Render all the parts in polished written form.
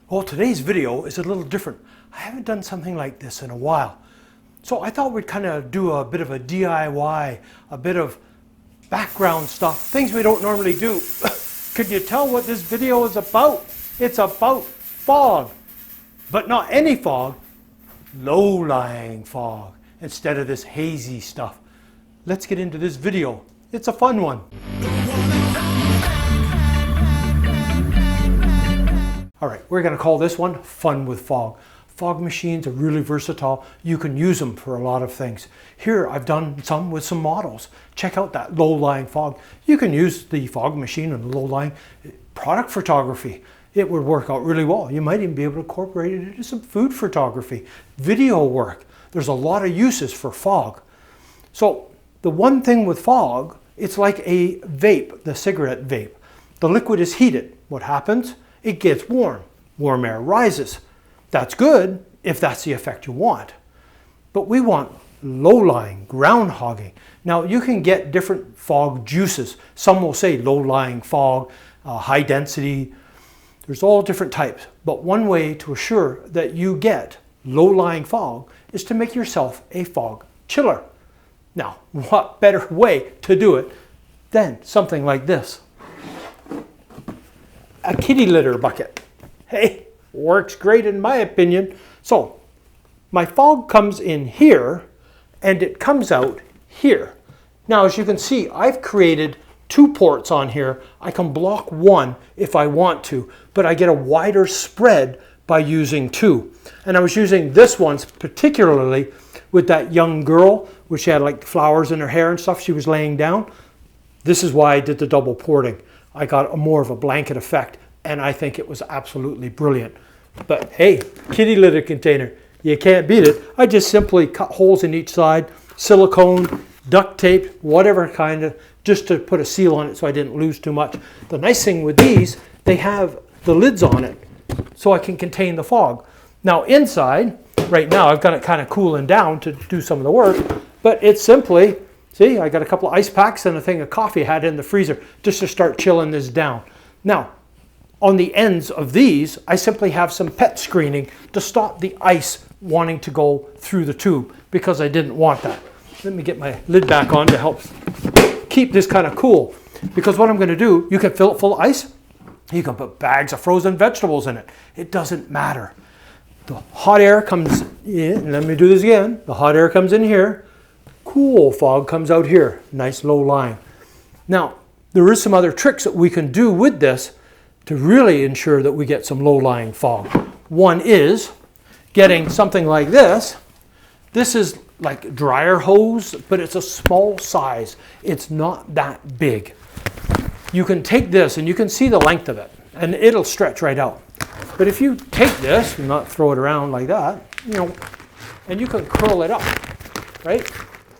Well, today's video is a little different. I haven't done something like this in a while. So I thought we'd kind of do a bit of a DIY, a bit of background stuff, things we don't normally do. Could you tell what this video is about? It's about fog, but not any fog, low-lying fog, instead of this hazy stuff. Let's get into this video. It's a fun one. All right, we're going to call this one Fun with Fog. Fog machines are really versatile. You can use them for a lot of things. Here I've done some with some models. Check out that low-lying fog. You can use the fog machine and low-lying product photography. It would work out really well. You might even be able to incorporate it into some food photography, video work. There's a lot of uses for fog. So the one thing with fog, it's like a vape, the cigarette vape. The liquid is heated. What happens? It gets warm. Warm air rises. That's good if that's the effect you want. But we want low-lying, ground hogging. Now you can get different fog juices. Some will say low-lying fog, high density. There's all different types. But one way to assure that you get low-lying fog is to make yourself a fog chiller. Now, what better way to do it than something like this? A kitty litter bucket. Hey, works great in my opinion. So my fog comes in here and it comes out here. Now as you can see, I've created two ports on here. I can block one if I want to, but I get a wider spread by using two. And I was using this one particularly with that young girl, which had like flowers in her hair and stuff. She was laying down. This is why I did the double porting. I got more of a blanket effect, and I think it was absolutely brilliant. But hey, kitty litter container, you can't beat it. I just simply cut holes in each side, silicone, duct tape, whatever kind of, just to put a seal on it so I didn't lose too much. The nice thing with these, they have the lids on it so I can contain the fog. Now inside, right now I've got it kind of cooling down to do some of the work, but it's simply, see, I got a couple of ice packs and a thing of coffee I had in the freezer just to start chilling this down. Now, on the ends of these, I simply have some PET screening to stop the ice wanting to go through the tube because I didn't want that. Let me get my lid back on to help keep this kind of cool. Because what I'm going to do, you can fill it full of ice. You can put bags of frozen vegetables in it. It doesn't matter. The hot air comes in. Let me do this again. The hot air comes in here. Cool fog comes out here. Nice low lying. Now, there is some other tricks that we can do with this to really ensure that we get some low-lying fog. One is getting something like this. This is like dryer hose, but it's a small size. It's not that big. You can take this and you can see the length of it and it'll stretch right out. But if you take this and not throw it around like that, you know, and you can curl it up, right?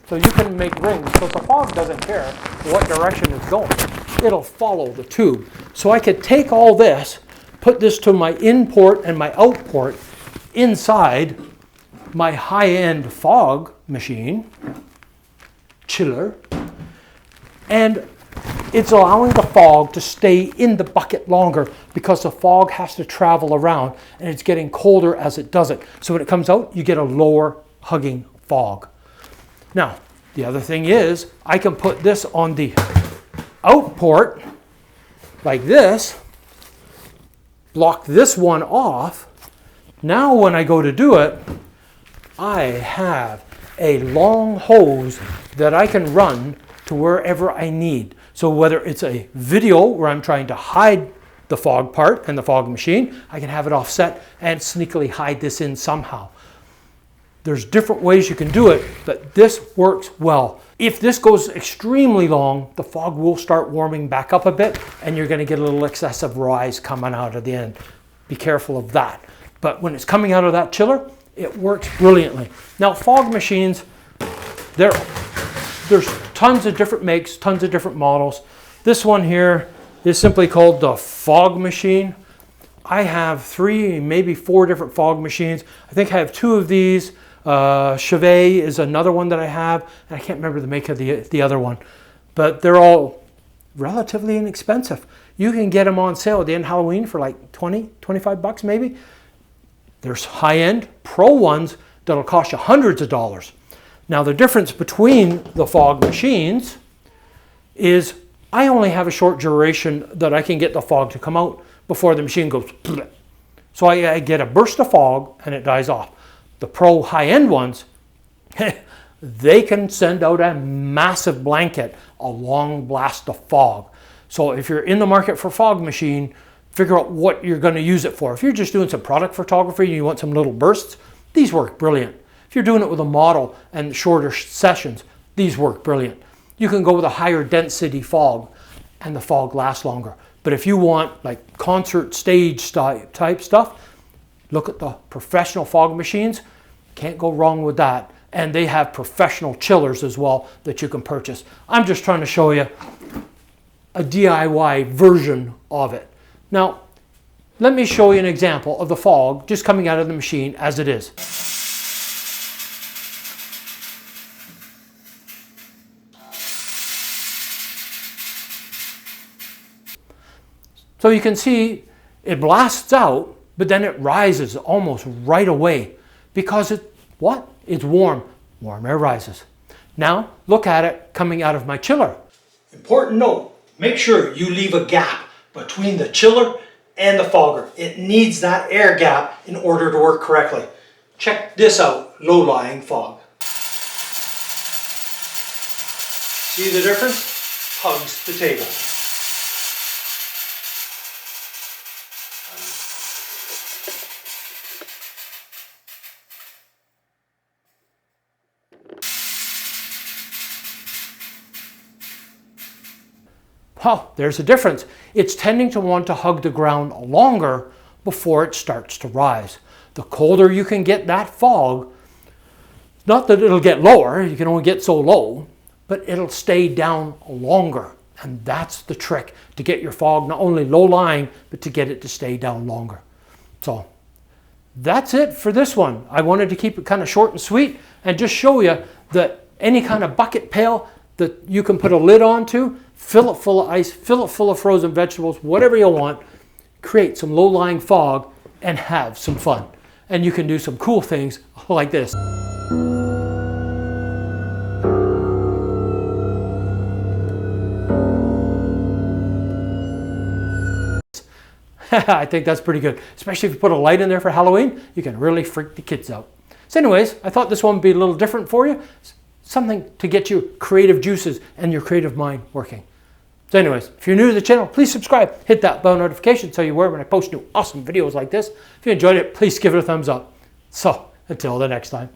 So you can make rings. So the fog doesn't care what direction it's going. It'll follow the tube. So I could take all this, put this to my in port and my out port inside my high-end fog machine, chiller, and it's allowing the fog to stay in the bucket longer because the fog has to travel around and it's getting colder as it does it. So when it comes out, you get a lower hugging fog. Now, the other thing is I can put this on the out port like this, block this one off. Now when I go to do it, I have a long hose that I can run to wherever I need. So whether it's a video where I'm trying to hide the fog part and the fog machine, I can have it offset and sneakily hide this in somehow. There's different ways you can do it, but this works well. If this goes extremely long, the fog will start warming back up a bit and you're going to get a little excessive rise coming out of the end. Be careful of that. But when it's coming out of that chiller, it works brilliantly. Now fog machines, there's tons of different makes, tons of different models. This one here is simply called the fog machine. I have 3, maybe 4 different fog machines. I think I have 2 of these. Chevet is another one that I have, and I can't remember the make of the other one, but they're all relatively inexpensive. You can get them on sale at the end of Halloween for like 20, 25 bucks maybe. There's high-end pro ones that'll cost you hundreds of dollars. Now the difference between the fog machines is I only have a short duration that I can get the fog to come out before the machine goes bleh. So I get a burst of fog and it dies off. The pro high-end ones, they can send out a massive blanket, a long blast of fog. So if you're in the market for fog machine, figure out what you're going to use it for. If you're just doing some product photography and you want some little bursts, these work brilliant. If you're doing it with a model and shorter sessions, these work brilliant. You can go with a higher density fog and the fog lasts longer. But if you want like concert stage type stuff, look at the professional fog machines. Can't go wrong with that. And they have professional chillers as well that you can purchase. I'm just trying to show you a DIY version of it. Now, let me show you an example of the fog just coming out of the machine as it is. So you can see it blasts out, but then it rises almost right away because it's warm. Warm air rises. Now look at it coming out of my chiller. Important note, make sure you leave a gap between the chiller and the fogger. It needs that air gap in order to work correctly. Check this out, low-lying fog. See the difference? Hugs the table. Well, there's a difference. It's tending to want to hug the ground longer before it starts to rise. The colder you can get that fog, not that it'll get lower, you can only get so low, but it'll stay down longer. And that's the trick, to get your fog not only low-lying, but to get it to stay down longer. So that's it for this one. I wanted to keep it kind of short and sweet and just show you that any kind of bucket pail that you can put a lid onto, fill it full of ice, fill it full of frozen vegetables, whatever you want, create some low-lying fog and have some fun. And you can do some cool things like this. I think that's pretty good, especially if you put a light in there for Halloween, you can really freak the kids out. So anyways, I thought this one would be a little different for you. Something to get your creative juices and your creative mind working. So anyways, if you're new to the channel, please subscribe, hit that bell notification so you're aware when I post new awesome videos like this. If you enjoyed it, please give it a thumbs up. So until the next time.